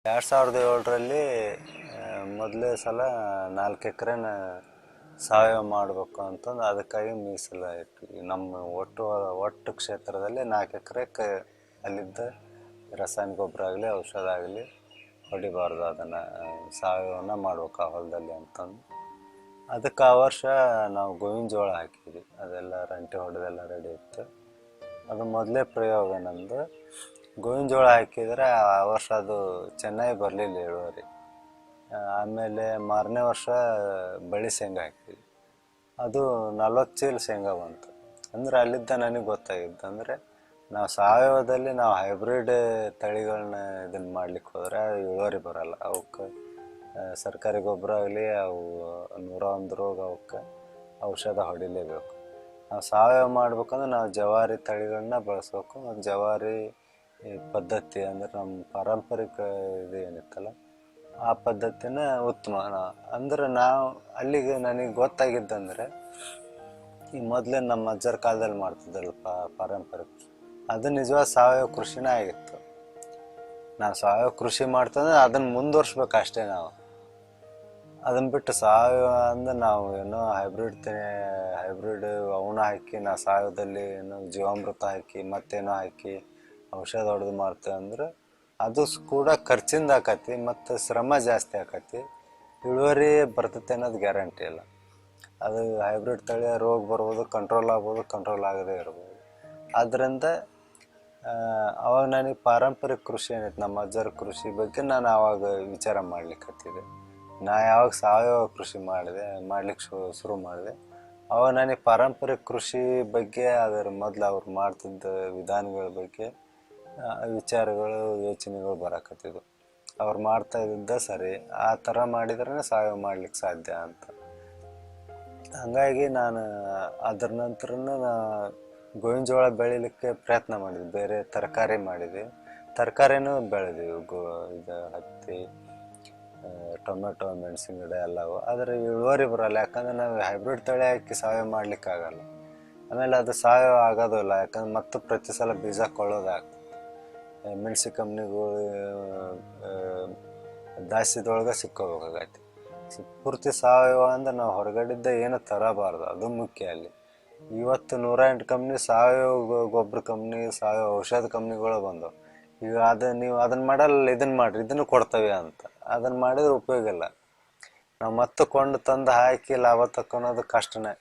2007ರಲ್ಲಿ ಮೊದಲೇ ಸಲ 4 ಎಕರೆನ ಸಾವಯವ ಮಾಡಬೇಕು ಅಂತಂದು ಅದಕ್ಕಾಗಿ ಮೀಸಲು ಇಟ್ವಿ. ನಮ್ಮ ಒಟ್ಟು ಕ್ಷೇತ್ರದಲ್ಲಿ 4 ಎಕರೆಗೆ ಅಲ್ಲಿದ್ದ ರಾಸಾಯನಿಕ ಗೊಬ್ಬರ ಆಗಲಿ ಔಷಧ ಆಗಲಿ ಹೊಡಿಬಾರ್ದು, ಅದನ್ನು ಸಾವಯವನ್ನ ಮಾಡ್ಬೇಕು ಆ ಹೊಲದಲ್ಲಿ ಅಂತಂದು ಅದಕ್ಕೆ ಆ ವರ್ಷ ನಾವು ಗೋವಿನ ಜೋಳ ಹಾಕಿದ್ವಿ. ಅದೆಲ್ಲ ರಂಟೆ ಹೊಡೆದೆಲ್ಲ ರೆಡಿ ಇತ್ತು. ಅದು ಮೊದಲೇ ಪ್ರಯೋಗ ನಮ್ಮದು. ಗೋವಿನ ಜೋಳ ಹಾಕಿದರೆ ಆ ವರ್ಷ ಅದು ಚೆನ್ನಾಗಿ ಬರಲಿಲ್ಲ ಇಳುವರಿ. ಆಮೇಲೆ ಮಾರನೇ ವರ್ಷ ಬಳ್ಳಿ ಶೇಂಗಾ ಹಾಕಿದ್ವಿ. ಅದು 40 ಚೀಲ ಶೇಂಗಾ ಬಂತು. ಅಂದರೆ ಅಲ್ಲಿದ್ದ ನನಗೆ ಗೊತ್ತಾಗಿದ್ದು ಅಂದರೆ ನಾವು ಸಾವಯವದಲ್ಲಿ ನಾವು ಹೈಬ್ರಿಡ್ ತಳಿಗಳನ್ನ ಇದನ್ನು ಮಾಡ್ಲಿಕ್ಕೆ ಹೋದರೆ ಇಳುವರಿ ಬರೋಲ್ಲ. ಅವಕ್ಕೆ ಸರ್ಕಾರಿ ಗೊಬ್ಬರ ಆಗಲಿ ಅವು 101 ರೋಗ ಅವಕ್ಕೆ ಔಷಧ ಹೊಡಿಲೇಬೇಕು. ನಾವು ಸಾವಯವ ಮಾಡ್ಬೇಕಂದ್ರೆ ನಾವು ಜವಾರಿ ತಳಿಗಳನ್ನ ಬಳಸ್ಬೇಕು. ಮತ್ತು ಜವಾರಿ ಪದ್ಧತಿ ಅಂದರೆ ನಮ್ಮ ಪಾರಂಪರಿಕ ಇದು ಏನಿತ್ತಲ್ಲ ಆ ಪದ್ಧತಿನ ಉತ್ತಮ. ಅಂದ್ರೆ ನಾವು ಅಲ್ಲಿಗೆ ನನಗೆ ಗೊತ್ತಾಗಿದ್ದಂದರೆ ಈ ಮೊದಲೇ ನಮ್ಮ ಅಜ್ಜರ ಕಾಲದಲ್ಲಿ ಮಾಡ್ತಿದ್ದಲ್ಲ ಪಾರಂಪರಿಕ, ಅದು ನಿಜವಾದ ಸಾವಯವ ಕೃಷಿನೇ ಆಗಿತ್ತು. ನಾವು ಸಾವಯವ ಕೃಷಿ ಮಾಡ್ತಂದ್ರೆ ಅದನ್ನು ಮುಂದುವರ್ಸ್ಬೇಕು ಅಷ್ಟೇ. ನಾವು ಅದನ್ನು ಬಿಟ್ಟು ಸಾವಯವ ಅಂದ್ರೆ ನಾವು ಏನೋ ಹೈಬ್ರಿಡ್ ಅವನ್ನ ಹಾಕಿ ನಾವು ಸಾವಯವದಲ್ಲಿ ಏನೋ ಜೀವಾಮೃತ ಹಾಕಿ ಮತ್ತೇನೋ ಹಾಕಿ ಔಷಧ ಹೊಡೆದು ಮಾಡ್ತೇವೆ ಅಂದ್ರೆ ಅದು ಕೂಡ ಖರ್ಚಿಂದ ಆಕತಿ ಮತ್ತು ಶ್ರಮ ಜಾಸ್ತಿ ಆಕತಿ. ಇಳುವರಿ ಬರ್ತೈತೆ ಅನ್ನೋದು ಗ್ಯಾರಂಟಿ ಇಲ್ಲ. ಅದು ಹೈಬ್ರಿಡ್ ತಳಿ ರೋಗ ಬರ್ಬೋದು, ಕಂಟ್ರೋಲ್ ಆಗ್ಬೋದು, ಕಂಟ್ರೋಲ್ ಆಗದೇ ಇರ್ಬೋದು. ಆದ್ದರಿಂದ ಅವಾಗ ನನಗೆ ಪಾರಂಪರಿಕ ಕೃಷಿ ಏನೈತೆ ನಮ್ಮ ಅಜ್ಜರ ಕೃಷಿ ಬಗ್ಗೆ ನಾನು ಆವಾಗ ವಿಚಾರ ಮಾಡ್ಲಿಕ್ಕೆ ನಾ ಯಾವಾಗ ಸಾವಯವ ಕೃಷಿ ಮಾಡ್ಲಿಕ್ಕೆ ಶುರು ಮಾಡಿದೆ ಅವಾಗ ನನಗೆ ಪಾರಂಪರಿಕ ಕೃಷಿ ಬಗ್ಗೆ ಅದರ ಮೊದಲು ಅವ್ರು ಮಾಡ್ತಿದ್ದ ವಿಧಾನಗಳ ಬಗ್ಗೆ ವಿಚಾರಗಳು ಯೋಚನೆಗಳು ಬರಕತ್ತಿದ್ವು. ಅವ್ರು ಮಾಡ್ತಾ ಇದ್ದ ಸರಿ, ಆ ಥರ ಮಾಡಿದ್ರೆ ಸಾವಯವ ಮಾಡ್ಲಿಕ್ಕೆ ಸಾಧ್ಯ ಅಂತ. ಹಾಗಾಗಿ ನಾನು ಅದರ ನಂತರನೂ ಗೋವಿನ ಜೋಳ ಬೆಳಿಲಿಕ್ಕೆ ಪ್ರಯತ್ನ ಮಾಡಿದ್ವಿ. ಬೇರೆ ತರಕಾರಿ ಮಾಡಿದ್ವಿ, ತರಕಾರಿನೂ ಬೆಳೆದಿವಿ. ಇದು ಹತ್ತಿ, ಟೊಮೆಟೊ, ಮೆಣಸಿನ ಗಿಡ ಎಲ್ಲವು. ಆದರೆ ಇಳುವರಿ ಬರೋಲ್ಲ, ಯಾಕಂದ್ರೆ ನಾವು ಹೈಬ್ರಿಡ್ ತಳಿ ಹಾಕಿ ಸಾವಯವ ಮಾಡ್ಲಿಕ್ಕಾಗಲ್ಲ. ಆಮೇಲೆ ಅದು ಸಾವಯವ ಆಗೋದಿಲ್ಲ, ಯಾಕಂದ್ರೆ ಮತ್ತೆ ಪ್ರತಿ ಸಲ ಬೀಜ ಕೊಳ್ಳೋದಾಗ್ತದೆ. ಮೆಣಸಿ ಕಂಪ್ನಿಗಳು ದಾಸ್ಯದೊಳಗೆ ಸಿಕ್ಕೋಬೇಕಾಗತ್ತೆ. ಪೂರ್ತಿ ಸಾವಯವ ಅಂದ್ರೆ ನಾವು ಹೊರಗಡೆದ್ದ ಏನು ತರಬಾರ್ದು, ಅದು ಮುಖ್ಯ ಅಲ್ಲಿ. ಇವತ್ತು 108 ಕಂಪ್ನಿ ಸಾವಯವ ಗೊಬ್ಬರ ಕಂಪ್ನಿ, ಸಾವಯವ ಔಷಧ ಕಂಪ್ನಿಗಳು ಬಂದವು. ಈಗ ನೀವು ಅದನ್ನು ಮಾಡಲ್ಲ, ಇದನ್ನು ಮಾಡಿರಿ, ಇದನ್ನು ಕೊಡ್ತವೆ ಅಂತ. ಅದನ್ನು ಮಾಡಿದ್ರೆ ಉಪಯೋಗ ಇಲ್ಲ. ನಾವು ಮತ್ತೆ ಕೊಂಡು ತಂದು ಹಾಕಿ ಲಾಭ ತಕ್ಕೊಳೋದು ಕಷ್ಟನೇ.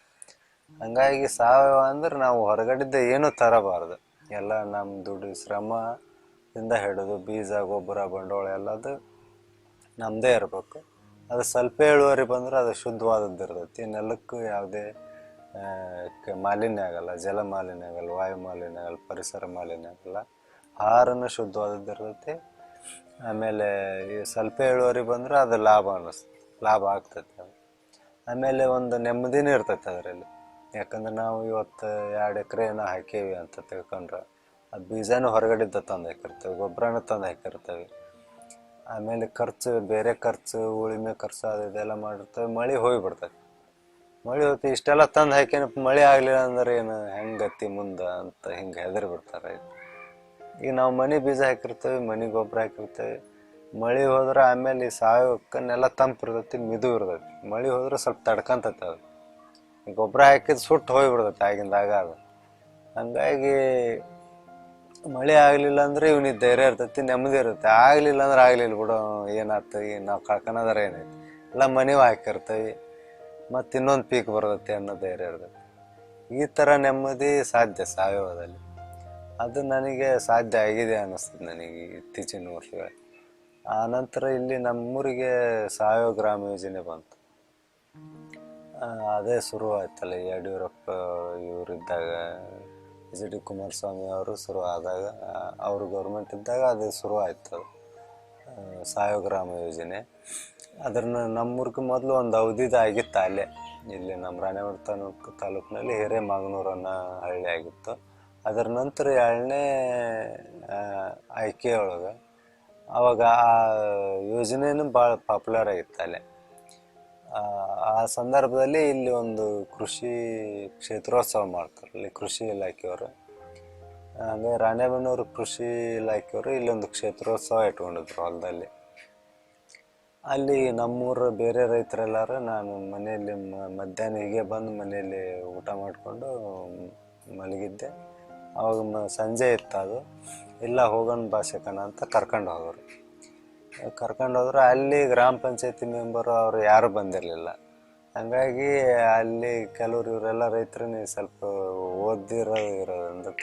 ಹಂಗಾಗಿ ಸಾವಯವ ಅಂದ್ರೆ ನಾವು ಹೊರಗಡೆದ್ದ ಏನೂ ತರಬಾರ್ದು. ಎಲ್ಲ ನಮ್ಮ ದುಡ್ಡು ಶ್ರಮದಿಂದ ಹಿಡಿದು ಬೀಜ, ಗೊಬ್ಬರ, ಬಂಡವಾಳ ಎಲ್ಲದು ನಮ್ಮದೇ ಇರಬೇಕು. ಅದು ಸ್ವಲ್ಪ ಇಳುವರಿ ಬಂದ್ರೆ ಅದು ಶುದ್ಧವಾದದ್ದು ಇರ್ತೈತಿ. ನೆಲಕ್ಕೂ ಯಾವುದೇ ಮಾಲಿನ್ಯ ಆಗಲ್ಲ, ಜಲ ಮಾಲಿನ್ಯ ಆಗಲ್ಲ, ವಾಯು ಮಾಲಿನ್ಯ ಆಗಲ್ಲ, ಪರಿಸರ ಮಾಲಿನ್ಯ ಆಗಲ್ಲ. ಆಹಾರನೂ ಶುದ್ಧವಾದದ್ದು ಇರ್ತೈತಿ. ಆಮೇಲೆ ಈ ಸ್ವಲ್ಪ ಇಳುವರಿ ಬಂದ್ರೆ ಅದು ಲಾಭ ಆಗ್ತೈತೆ. ಅದು ಆಮೇಲೆ ಒಂದು ನೆಮ್ಮದಿನೂ ಇರ್ತೈತೆ ಅದರಲ್ಲಿ. ಯಾಕಂದ್ರೆ ನಾವು ಇವತ್ತು 2 ಎಕರೆ ಏನೋ ಹಾಕೀವಿ ಅಂತ ತಿಳ್ಕೊಂಡ್ರೆ ಅದು ಬೀಜನೂ ಹೊರಗಡೆದ್ದ ತಂದು ಹಾಕಿರ್ತೇವೆ, ಗೊಬ್ಬರನೂ ತಂದು ಹಾಕಿರ್ತೇವೆ. ಆಮೇಲೆ ಬೇರೆ ಖರ್ಚು, ಉಳಿಮೆ ಖರ್ಚು ಅದೆಲ್ಲ ಮಾಡಿರ್ತೇವೆ. ಮಳೆ ಹೋಗಿಬಿಡ್ತೈತಿ. ಮಳೆ ಹೋಗ್ತಿ ಇಷ್ಟೆಲ್ಲ ತಂದು ಹಾಕೇನಪ್ಪ ಮಳೆ ಆಗಲಿಲ್ಲ ಅಂದ್ರೆ ಏನು ಹೆಂಗತಿ ಮುಂದೆ ಅಂತ ಹಿಂಗೆ ಹೆದರಿ ಬಿಡ್ತಾರೆ. ಈಗ ನಾವು ಮನೆ ಬೀಜ ಹಾಕಿರ್ತೇವೆ, ಮನೆ ಗೊಬ್ಬರ ಹಾಕಿರ್ತೇವೆ. ಮಳೆ ಹೋದ್ರೆ ಆಮೇಲೆ ಈ ಸಾವಯವಕ್ಕನ್ನೆಲ್ಲ ತಂಪು ಇರ್ತೈತಿ, ಮಿದು ಇರ್ತೈತಿ. ಮಳೆ ಹೋದ್ರೆ ಸ್ವಲ್ಪ ತಡ್ಕೊಂತೈತೆ. ಅದು ಗೊಬ್ಬರ ಹಾಕಿದ್ದು ಸುಟ್ಟು ಹೋಗಿಬಿಡ್ತೈತೆ ಆಗಿಂದಾಗ. ಅದು ಹಂಗಾಗಿ ಮಳೆ ಆಗಲಿಲ್ಲ ಅಂದ್ರೆ ಇವನಿಗೆ ಧೈರ್ಯ ಇರ್ತೈತಿ, ನೆಮ್ಮದಿ ಇರುತ್ತೆ. ಆಗಲಿಲ್ಲ ಅಂದ್ರೆ ಆಗಲಿಲ್ಲ ಬಿಡು, ಏನಾಗ್ತದೆ, ನಾವು ಕಳ್ಕೊಳೋದಾರ ಏನೈತಿ, ಎಲ್ಲ ಮನೆವು ಹಾಕಿರ್ತೇವೆ, ಮತ್ತು ಇನ್ನೊಂದು ಪೀಕ್ ಬರ್ತೈತಿ ಅನ್ನೋ ಧೈರ್ಯ ಇರ್ತೈತಿ. ಈ ಥರ ನೆಮ್ಮದಿ ಸಾಧ್ಯ ಸಾವಯವದಲ್ಲಿ. ಅದು ನನಗೆ ಸಾಧ್ಯ ಆಗಿದೆ ಅನ್ನಿಸ್ತದೆ ನನಗೆ ಇತ್ತೀಚಿನ ವರ್ಷಗಳು. ಆ ನಂತರ ಇಲ್ಲಿ ನಮ್ಮೂರಿಗೆ ಸಾವಯವ ಗ್ರಾಮ ಯೋಜನೆ ಬಂತು. ಅದೇ ಶುರು ಆಯ್ತಲ್ಲ, ಯಡಿಯೂರಪ್ಪ ಇವರಿದ್ದಾಗ, HD ಕುಮಾರಸ್ವಾಮಿ ಅವರು ಶುರು ಆದಾಗ, ಅವರು ಗೌರ್ಮೆಂಟ್ ಇದ್ದಾಗ ಅದು ಶುರು ಆಯ್ತು. ಅದು ಸಾವಯವ ಗ್ರಾಮ ಯೋಜನೆ. ಅದನ್ನು ನಮ್ಮೂರಿಗೆ ಮೊದಲು ಒಂದು ಅವಧಿದು ಆಗಿತ್ತು ಅಲ್ಲೇ. ಇಲ್ಲಿ ನಮ್ಮ ರಾಣೆಬೆನ್ನೂರು ತಾಲೂಕಿನಲ್ಲಿ ಹಿರೇಮಾಗನೂರು ಅನ್ನೋ ಹಳ್ಳಿ ಆಗಿತ್ತು. ಅದರ ನಂತರ 2ನೇ ಆಯ್ಕೆಯೊಳಗೆ ಆವಾಗ ಆ ಯೋಜನೆಯೂ ಭಾಳ ಪಾಪ್ಯುಲರ್ ಆಗಿತ್ತು ಅಲ್ಲೇ. ಆ ಸಂದರ್ಭದಲ್ಲಿ ಇಲ್ಲಿ ಒಂದು ಕೃಷಿ ಕ್ಷೇತ್ರೋತ್ಸವ ಮಾಡ್ತಾರೆ, ಇಲ್ಲಿ ಕೃಷಿ ಇಲಾಖೆಯವರು. ಹಾಗೆ ರಾಣೆಬೆನ್ನೂರು ಕೃಷಿ ಇಲಾಖೆಯವರು ಇಲ್ಲೊಂದು ಕ್ಷೇತ್ರೋತ್ಸವ ಇಟ್ಕೊಂಡಿದ್ರು ಹೊಲದಲ್ಲಿ. ಅಲ್ಲಿ ನಮ್ಮೂರು ಬೇರೆ ರೈತರೆಲ್ಲರೂ ನಾನು ಮನೆಯಲ್ಲಿ ಮಧ್ಯಾಹ್ನ ಹೀಗೆ ಬಂದು ಮನೆಯಲ್ಲಿ ಊಟ ಮಾಡಿಕೊಂಡು ಮಲಗಿದ್ದೆ. ಅವಾಗ ಸಂಜೆ ಇತ್ತು ಅದು. ಇಲ್ಲ ಹೋಗೋಣ ಬಾ ಶಕಣ ಅಂತ ಕರ್ಕೊಂಡು ಹೋದ್ರು. ಅಲ್ಲಿ ಗ್ರಾಮ ಪಂಚಾಯತಿ ಮೆಂಬರು ಅವರು ಯಾರು ಬಂದಿರಲಿಲ್ಲ. ಹಂಗಾಗಿ ಅಲ್ಲಿ ಕೆಲವ್ರು ಇವರೆಲ್ಲ ರೈತರು ನೀವು ಸ್ವಲ್ಪ ಓದಿರೋದು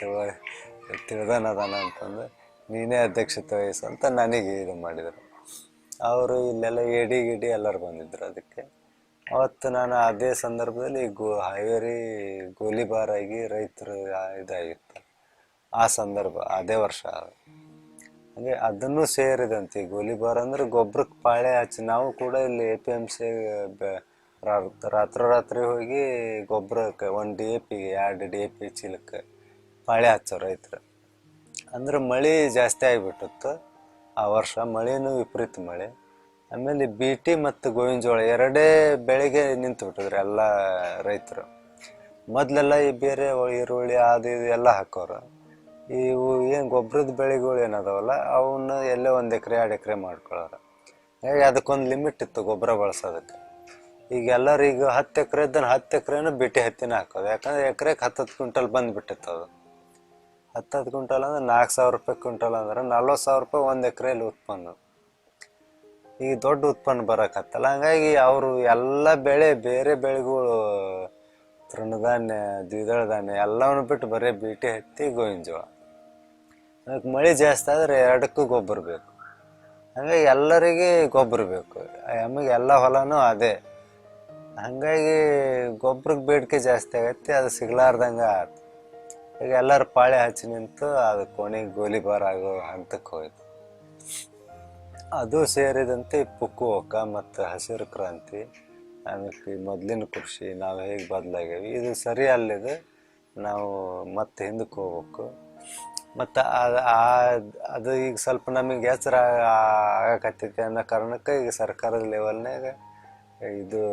ತಿಳಿದಾನದಾನ ಅಂತಂದು ನೀನೇ ಅಧ್ಯಕ್ಷತೆ ವಹಿಸು ಅಂತ ನನಗೆ ಇದು ಮಾಡಿದರು. ಅವರು ಇಲ್ಲೆಲ್ಲ ಎಡಿ ಗಿಡಿ ಎಲ್ಲರೂ ಬಂದಿದ್ದರು. ಅದಕ್ಕೆ ಅವತ್ತು ನಾನು ಅದೇ ಸಂದರ್ಭದಲ್ಲಿ ಹಾವೇರಿ ಗೋಲಿಬಾರ್ ಆಗಿ ರೈತರು ಇದಾಗಿತ್ತು ಆ ಸಂದರ್ಭ, ಅದೇ ವರ್ಷ. ಹಾಗೆ ಅದನ್ನು ಸೇರಿದಂತೆ ಗೋಲಿಬಾರ್ ಅಂದ್ರೆ ಗೊಬ್ಬರಕ್ಕೆ ಪಾಳೆ ಹಚ್ಚಿ ನಾವು ಕೂಡ ಇಲ್ಲಿ APMC ರಾತ್ರಿ ಹೋಗಿ ಗೊಬ್ಬರಕ್ಕೆ 1 DAP 2 DAP ಚೀಲಕ್ಕೆ ಪಾಳೆ ಹಚ್ಚೋ ರೈತರು. ಅಂದ್ರೆ ಮಳೆ ಜಾಸ್ತಿ ಆಗಿಬಿಟ್ಟಿತ್ತು ಆ ವರ್ಷ. ಮಳೆನೂ ವಿಪರೀತ ಮಳೆ. ಆಮೇಲೆ BT ಮತ್ತು ಗೋವಿನ ಜೋಳ ಎರಡೇ ಬೆಳೆಗೆ ನಿಂತು ಬಿಟ್ಟಿದ್ರು ಎಲ್ಲ ರೈತರು. ಮೊದಲೆಲ್ಲ ಈ ಬೇರೆ ಈರುಳ್ಳಿ ಅದು ಇದು ಎಲ್ಲ ಹಾಕೋರು. ಇವು ಏನು ಗೊಬ್ಬರದ ಬೆಳೆಗಳು ಏನದಾವಲ್ಲ ಅವನ್ನ ಎಲ್ಲೇ 1 ಎಕರೆ 2 ಎಕರೆ ಮಾಡ್ಕೊಳ್ಳೋರು. ಹಾಗಾಗಿ ಅದಕ್ಕೊಂದು ಲಿಮಿಟ್ ಇತ್ತು ಗೊಬ್ಬರ ಬಳಸೋದಕ್ಕೆ. ಈಗ ಎಲ್ಲರೂ ಈಗ 10 ಎಕರೆ ಇದ್ದಾನೆ 10 ಎಕರೆನೂ BT ಹತ್ತಿನ ಹಾಕೋದು. ಯಾಕಂದ್ರೆ ಎಕರೆಗೆ 10 ಕ್ವಿಂಟಲ್ ಬಂದುಬಿಟ್ಟಿತ್ತು ಅದು. 10 ಕ್ವಿಂಟಲ್ ಅಂದ್ರೆ 4,000 ರೂಪಾಯಿ ಕ್ವಿಂಟಲ್ ಅಂದ್ರೆ 40,000 ರೂಪಾಯಿ 1 ಎಕರೆಯಲ್ಲಿ ಉತ್ಪನ್ನ. ಈಗ ದೊಡ್ಡ ಉತ್ಪನ್ನ ಬರೋಕತ್ತಲ್ಲ. ಹಂಗಾಗಿ ಅವರು ಎಲ್ಲ ಬೆಳೆ ಬೇರೆ ಬೆಳೆಗಳು ತೃಣಧಾನ್ಯ ದ್ವಿದಳ ಧಾನ್ಯ ಎಲ್ಲವನ್ನು ಬಿಟ್ಟು ಬರೀ BT ಹತ್ತಿ ಗೋವಿನ ಜೋಳ. ಅದಕ್ಕೆ ಮಳೆ ಜಾಸ್ತಿ ಆದರೆ ಎರಡಕ್ಕೂ ಗೊಬ್ಬರ ಬೇಕು. ಹಂಗಾಗಿ ಎಲ್ಲರಿಗೆ ಗೊಬ್ಬರ ಬೇಕು. ಆಮೇಲೆ ಎಲ್ಲ ಹೊಲನೂ ಅದೇ. ಹಂಗಾಗಿ ಗೊಬ್ಬರಕ್ಕೆ ಬೇಡಿಕೆ ಜಾಸ್ತಿ ಆಗತ್ತೆ. ಅದು ಸಿಗ್ಲಾರ್ದಂಗೆ ಆಯ್ತು. ಈಗ ಎಲ್ಲರೂ ಪಾಳೆ ಹಚ್ಚಿ ನಿಂತು ಅದು ಕೊನೆಗೆ ಗೋಲಿಬಾರ್ ಆಗೋ ಹಂತಕ್ಕೆ ಹೋಯ್ತು. ಅದು ಸೇರಿದಂತೆ ಪುಕ್ಕುವಕ ಮತ್ತು ಹಸಿರು ಕ್ರಾಂತಿ, ಆಮೇಲೆ ಮೊದಲಿನ ಕೃಷಿ ನಾವು ಹೇಗೆ ಬದಲಾಗೇವಿ ಇದು ಸರಿ ಅಲ್ಲಿದೆ. ನಾವು ಮತ್ತೆ ಹಿಂದಕ್ಕೆ ಹೋಗ್ಬೇಕು. ಮತ್ತು ಅದು ಈಗ ಸ್ವಲ್ಪ ನಮಗೆ ಎಚ್ಚರ ಆಗಕತ್ತೈತಿ ಅನ್ನೋ ಕಾರಣಕ್ಕೆ ಈಗ ಸರ್ಕಾರದ ಲೆವೆಲ್ನಾಗ ಇದು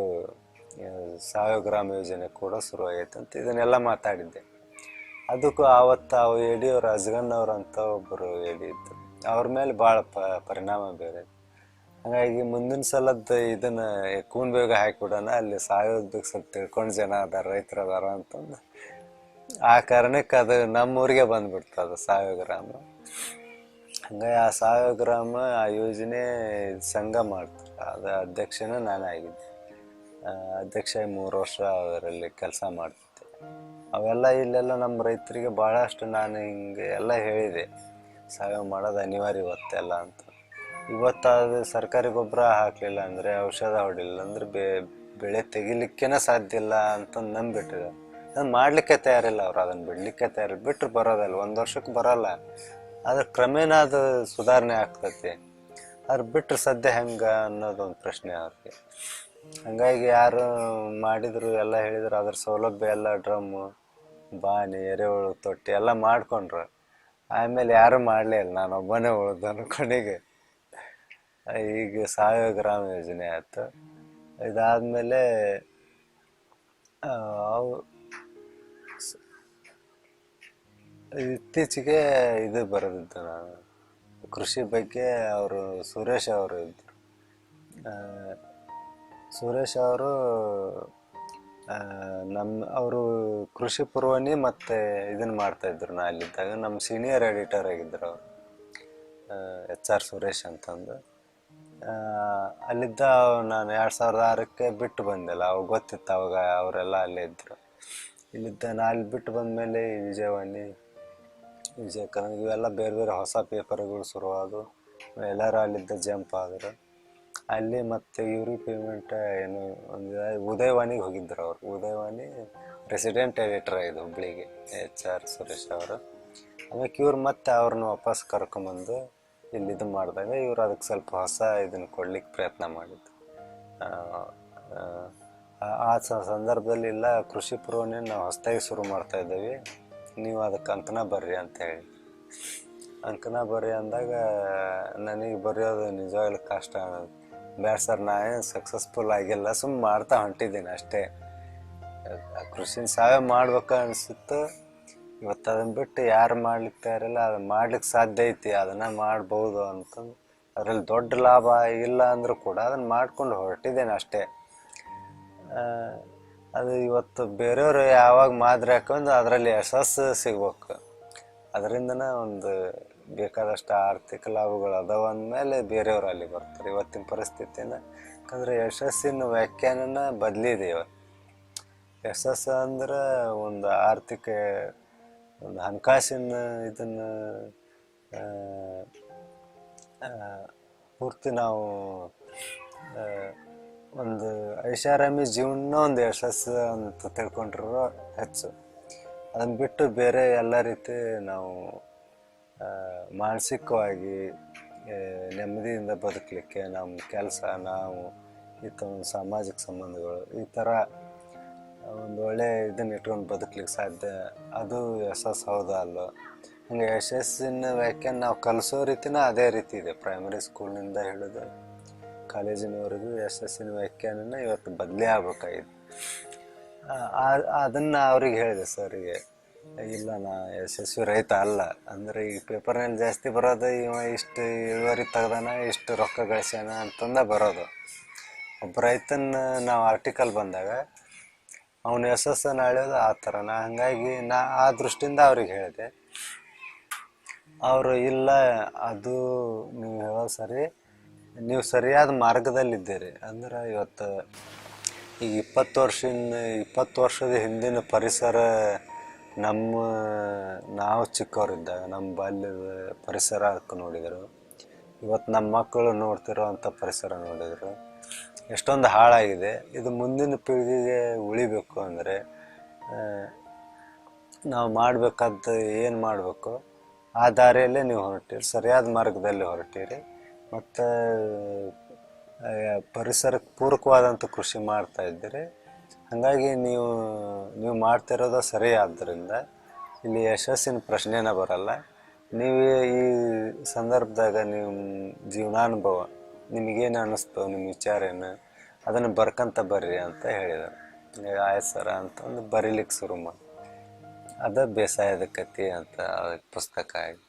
ಸಾವಯವ ಗ್ರಾಮ ಯೋಜನೆ ಕೂಡ ಶುರುವಾಗೈತೆ ಅಂತ ಇದನ್ನೆಲ್ಲ ಮಾತಾಡಿದ್ದೆ. ಅದಕ್ಕೂ ಆವತ್ತು ಅವು ಯಡಿಯೂರು ಅಜ್ಗಣ್ಣವ್ರು ಅಂತ ಒಬ್ಬರು ಎಡಿ ಇದ್ದರು. ಅವ್ರ ಮೇಲೆ ಭಾಳ ಪರಿಣಾಮ ಬೇರೆ. ಹಾಗಾಗಿ ಮುಂದಿನ ಸಲದ್ದು ಇದನ್ನು ಕೂನ್ಬೇಗ ಹಾಕಿಬಿಡೋಣ, ಅಲ್ಲಿ ಸಾಯೋದಕ್ಕೆ ಸ್ವಲ್ಪ ತಿಳ್ಕೊಂಡು ಜನ ಅದಾರ ರೈತರು ಅದಾರ ಅಂತಂದು ಆ ಕಾರಣಕ್ಕೆ ಅದು ನಮ್ಮೂರಿಗೆ ಬಂದ್ಬಿಡ್ತು ಅದು ಸಾವಯವ ಗ್ರಾಮ. ಹಂಗಾಗಿ ಆ ಸಾವಯವ ಗ್ರಾಮ ಆ ಯೋಜನೆ ಸಂಘ ಮಾಡ್ತಾರೆ. ಅದು ಅಧ್ಯಕ್ಷನೇ ನಾನು ಆಗಿದ್ದೆ. ಅಧ್ಯಕ್ಷ 3 ವರ್ಷ ಅದರಲ್ಲಿ ಕೆಲಸ ಮಾಡ್ತಿದ್ದೆ. ಅವೆಲ್ಲ ಇಲ್ಲೆಲ್ಲ ನಮ್ಮ ರೈತರಿಗೆ ಭಾಳಷ್ಟು ನಾನು ಹಿಂಗೆ ಎಲ್ಲ ಹೇಳಿದೆ, ಸಾವಯವ ಮಾಡೋದು ಅನಿವಾರ್ಯ ಇವತ್ತೆಲ್ಲ ಅಂತ. ಇವತ್ತು ಅದು ಸರ್ಕಾರಿ ಗೊಬ್ಬರ ಹಾಕಲಿಲ್ಲ ಅಂದರೆ ಔಷಧ ಹೊಡಿಲಿಲ್ಲ ಅಂದರೆ ಬೆಳೆ ತೆಗಿಲಿಕ್ಕೇನೆ ಸಾಧ್ಯ ಇಲ್ಲ ಅಂತಂದು ನಂಬಿಟ್ಟಿದೆ. ಅದನ್ನು ಮಾಡಲಿಕ್ಕೆ ತಯಾರಿಲ್ಲ ಅವರು, ಅದನ್ನು ಬಿಡಲಿಕ್ಕೆ ತಯಾರಿಲ್ಲ. ಬಿಟ್ಟರು ಬರೋದಲ್ಲ, 1 ವರ್ಷಕ್ಕೆ ಬರೋಲ್ಲ. ಆದ್ರೆ ಕ್ರಮೇಣ ಅದು ಸುಧಾರಣೆ ಆಗ್ತೈತಿ. ಅದ್ರ ಬಿಟ್ಟರೆ ಸದ್ಯ ಹೆಂಗೆ ಅನ್ನೋದೊಂದು ಪ್ರಶ್ನೆ ಅವ್ರಿಗೆ. ಹಂಗಾಗಿ ಯಾರು ಮಾಡಿದ್ರು ಎಲ್ಲ ಹೇಳಿದ್ರು. ಅದ್ರ ಸೌಲಭ್ಯ ಎಲ್ಲ ಡ್ರಮ್ಮು ಬಾಣಿ ಎರೆಹುಳು ತೊಟ್ಟಿ ಎಲ್ಲ ಮಾಡ್ಕೊಂಡ್ರು. ಆಮೇಲೆ ಯಾರು ಮಾಡಲೇ ಇಲ್ಲ, ನಾನು ಒಬ್ಬನೇ ಉಳ್ದನು ಕೊನೆಗೆ. ಈಗ ಸಾವಯವ ಗ್ರಾಮ ಯೋಜನೆ ಆಯ್ತು. ಇದಾದಮೇಲೆ ಅವು ಇತ್ತೀಚೆಗೆ ಇದು ಬರೆದಿದ್ದು ನಾನು ಕೃಷಿ ಬಗ್ಗೆ. ಅವರು ಸುರೇಶ್ ಅವರು ಇದ್ದರು. ಸುರೇಶ್ ಅವರು ಅವರು ಕೃಷಿ ಪುರವಣಿ ಮತ್ತು ಇದನ್ನು ಮಾಡ್ತಾಯಿದ್ರು. ನಾ ಅಲ್ಲಿದ್ದಾಗ ನಮ್ಮ ಸೀನಿಯರ್ ಎಡಿಟರ್ ಆಗಿದ್ದರು ಅವರು, HR ಸುರೇಶ್ ಅಂತಂದು. ಅಲ್ಲಿದ್ದ ನಾನು 2006ಕ್ಕೆ ಬಿಟ್ಟು ಬಂದೆಲ್ಲ. ಅವಾಗ ಗೊತ್ತಿತ್ತು, ಅವಾಗ ಅವರೆಲ್ಲ ಅಲ್ಲೇ ಇದ್ದರು. ಇಲ್ಲಿದ್ದ ನಾನು ಅಲ್ಲಿ ಬಿಟ್ಟು ಬಂದಮೇಲೆ ವಿಜಯವಾಣಿ, ವಿಜಯ ಕನ್ನಡ ಇವೆಲ್ಲ ಬೇರೆ ಬೇರೆ ಹೊಸ ಪೇಪರ್ಗಳು ಶುರುವಾದವು. ಎಲ್ಲರೂ ಅಲ್ಲಿದ್ದ ಜಂಪ್ ಆದರು. ಅಲ್ಲಿ ಮತ್ತು ಇವ್ರಿಗೆ ಪೇಮೆಂಟ್ ಏನು ಒಂದು ಉದಯವಾಣಿಗೆ ಹೋಗಿದ್ದರು ಅವರು. ಉದಯವಾಣಿ ರೆಸಿಡೆಂಟ್ ಎಡಿಟರ್ ಆಗಿದ್ದು ಹುಬ್ಳಿಗೆ HR ಸುರೇಶ್ ಅವರು. ಆಮೇಲೆ ಇವ್ರು ಮತ್ತೆ ಅವ್ರನ್ನ ವಾಪಸ್ ಕರ್ಕೊಂಬಂದು ಇಲ್ಲಿ ಇದು ಮಾಡಿದಾಗ ಇವರು ಅದಕ್ಕೆ ಸ್ವಲ್ಪ ಹೊಸ ಇದನ್ನು ಕೊಡ್ಲಿಕ್ಕೆ ಪ್ರಯತ್ನ ಮಾಡಿದ್ದು. ಆ ಸಂದರ್ಭದಲ್ಲಿ ಇಲ್ಲ, ಕೃಷಿ ಪುರವಣಿ ನಾವು ಹೊಸದಾಗಿ ಶುರು ಮಾಡ್ತಾಯಿದ್ದೀವಿ, ನೀವು ಅದಕ್ಕೆ ಅಂಕನ ಬರ್ರಿ ಅಂತ ಹೇಳಿ. ಅಂಕನ ಬರ್ರಿ ಅಂದಾಗ ನನಗೆ ಬರೆಯೋದು ನಿಜವಾಗ್ಲೂ ಕಷ್ಟ ಅನ್ನೋದು. ಬೇಡ ಸರ್, ನಾನೇನು ಸಕ್ಸಸ್ಫುಲ್ ಆಗಿಲ್ಲ, ಸುಮ್ಮನೆ ಮಾಡ್ತಾ ಹೊಂಟಿದ್ದೀನಿ ಅಷ್ಟೇ. ಕೃಷಿನ ಸಾವಯವ ಮಾಡ್ಬೇಕು ಅನಿಸುತ್ತೆ. ಇವತ್ತು ಅದನ್ನು ಬಿಟ್ಟು ಯಾರು ಮಾಡ್ಲಿಕ್ಕೆ ತಯಾರಿಲ್ಲ. ಅದು ಮಾಡ್ಲಿಕ್ಕೆ ಸಾಧ್ಯ ಐತಿ, ಅದನ್ನು ಮಾಡ್ಬೋದು ಅಂತಂದು ಅದರಲ್ಲಿ ದೊಡ್ಡ ಲಾಭ ಇಲ್ಲ ಅಂದರೂ ಕೂಡ ಅದನ್ನು ಮಾಡ್ಕೊಂಡು ಹೊರಟಿದ್ದೇನೆ ಅಷ್ಟೇ. ಅದು ಇವತ್ತು ಬೇರೆಯವರು ಯಾವಾಗ ಮಾದರಿ ಹಾಕೊಂಡು ಅದರಲ್ಲಿ ಯಶಸ್ಸು ಸಿಗ್ಬೇಕು, ಅದರಿಂದನೇ ಒಂದು ಬೇಕಾದಷ್ಟು ಆರ್ಥಿಕ ಲಾಭಗಳು ಅದಾವ ಅಂದಮೇಲೆ ಬೇರೆಯವರು ಅಲ್ಲಿ ಬರ್ತಾರೆ. ಇವತ್ತಿನ ಪರಿಸ್ಥಿತಿನ ಯಾಕಂದರೆ ಯಶಸ್ಸಿನ ವ್ಯಾಖ್ಯಾನನ ಬದಲಿದೆ ಇವತ್ತು. ಯಶಸ್ಸು ಅಂದ್ರೆ ಒಂದು ಆರ್ಥಿಕ, ಒಂದು ಹಣಕಾಸಿನ ಇದನ್ನು ಪೂರ್ತಿ ನಾವು ಒಂದು ಐಷಾರಾಮಿ ಜೀವನ ಒಂದು ಯಶಸ್ಸು ಅಂತ ತಿಳ್ಕೊಂಡಿರೋ ಹೆಚ್ಚು. ಅದನ್ನು ಬಿಟ್ಟು ಬೇರೆ ಎಲ್ಲ ರೀತಿ ನಾವು ಮಾನಸಿಕವಾಗಿ ನೆಮ್ಮದಿಯಿಂದ ಬದುಕಲಿಕ್ಕೆ ನಮ್ಮ ಕೆಲಸ, ನಾವು ಈ ಥರ ಒಂದು ಸಾಮಾಜಿಕ ಸಂಬಂಧಗಳು, ಈ ಥರ ಒಂದು ಒಳ್ಳೆ ಇದನ್ನು ಇಟ್ಕೊಂಡು ಬದುಕಲಿಕ್ಕೆ ಸಾಧ್ಯ. ಅದು ಯಶಸ್ಸು ಹೌದಾ ಅಲ್ಲೋ? ಹಂಗೆ ಯಶಸ್ಸಿನ ವ್ಯಾಖ್ಯಾನ ನಾವು ಕಲಿಸೋ ರೀತಿನ ಅದೇ ರೀತಿ ಇದೆ. ಪ್ರೈಮರಿ ಸ್ಕೂಲ್ನಿಂದ ಹಿಡಿದು ಕಾಲೇಜಿನವರೆಗೂ ಯಶಸ್ಸಿನ ವ್ಯಾಖ್ಯಾನನ ಇವತ್ತು ಬದಲೇ ಆಗ್ಬೇಕಾಗಿದೆ. ಅದನ್ನು ಅವ್ರಿಗೆ ಹೇಳಿದೆ ಸರಿಗೆ, ಇಲ್ಲ ನಾ ಯಶಸ್ವಿ ರೈತ ಅಲ್ಲ. ಅಂದರೆ ಈ ಪೇಪರ್ನಲ್ಲಿ ಜಾಸ್ತಿ ಬರೋದು ಇವ ಇಷ್ಟು ಇಳುವರಿ ತೆಗ್ದಾನ, ಇಷ್ಟು ರೊಕ್ಕ ಗಳಿಸ್ಯಾನ ಅಂತಂದ ಬರೋದು. ಒಬ್ಬ ರೈತನ ನಾವು ಆರ್ಟಿಕಲ್ ಬಂದಾಗ ಅವನ ಯಶಸ್ಸನ್ನು ಅಳೆಯೋದು ಆ ಥರ. ಹಾಗಾಗಿ ಆ ದೃಷ್ಟಿಯಿಂದ ಅವ್ರಿಗೆ ಹೇಳಿದೆ. ಅವರು ಇಲ್ಲ, ಅದು ನೀವು ಹೇಳೋದು ಸರಿ, ನೀವು ಸರಿಯಾದ ಮಾರ್ಗದಲ್ಲಿದ್ದೀರಿ. ಅಂದ್ರೆ ಇವತ್ತು ಈಗ 20 ವರ್ಷದ ಹಿಂದಿನ ಪರಿಸರ, ನಾವು ಚಿಕ್ಕವರಿದ್ದಾಗ ನಮ್ಮ ಬಾಲ್ಯದ ಪರಿಸರ ನೋಡಿದರು, ಇವತ್ತು ನಮ್ಮ ಮಕ್ಕಳು ನೋಡ್ತಿರೋವಂಥ ಪರಿಸರ ನೋಡಿದರು, ಎಷ್ಟೊಂದು ಹಾಳಾಗಿದೆ. ಇದು ಮುಂದಿನ ಪೀಳಿಗೆಗೆ ಉಳಿಬೇಕು ಅಂದರೆ ನಾವು ಮಾಡಬೇಕಾದ ಏನು ಮಾಡಬೇಕು ಆ ದಾರಿಯಲ್ಲೇ ನೀವು ಹೊರಟಿರಿ, ಸರಿಯಾದ ಮಾರ್ಗದಲ್ಲಿ ಹೊರಟಿರಿ. ಮತ್ತು ಪರಿಸರಕ್ಕೆ ಪೂರಕವಾದಂಥ ಕೃಷಿ ಮಾಡ್ತಾ ಇದ್ದೀರಿ. ಹಾಗಾಗಿ ನೀವು ಮಾಡ್ತಿರೋದು ಸರಿ. ಆದ್ದರಿಂದ ಇಲ್ಲಿ ಯಶಸ್ಸಿನ ಪ್ರಶ್ನೆನೇ ಬರಲ್ಲ. ನೀವು ಈ ಸಂದರ್ಭದಾಗ ನಿಮ್ಮ ಜೀವನಾನುಭವ ನಿಮಗೇನು ಅನ್ನಿಸ್ತು, ನಿಮ್ಮ ವಿಚಾರ ಏನು, ಅದನ್ನು ಬರ್ಕಂತ ಬರ್ರಿ ಅಂತ ಹೇಳಿದರು. ಆಯ್ತು ಸರ ಅಂತಂದು ಬರೀಲಿಕ್ಕೆ ಶುರು ಮಾಡಿ, ಅದ ಬೇಸಾಯದ ಕತೆ ಅಂತ ಪುಸ್ತಕ ಆಗಿ.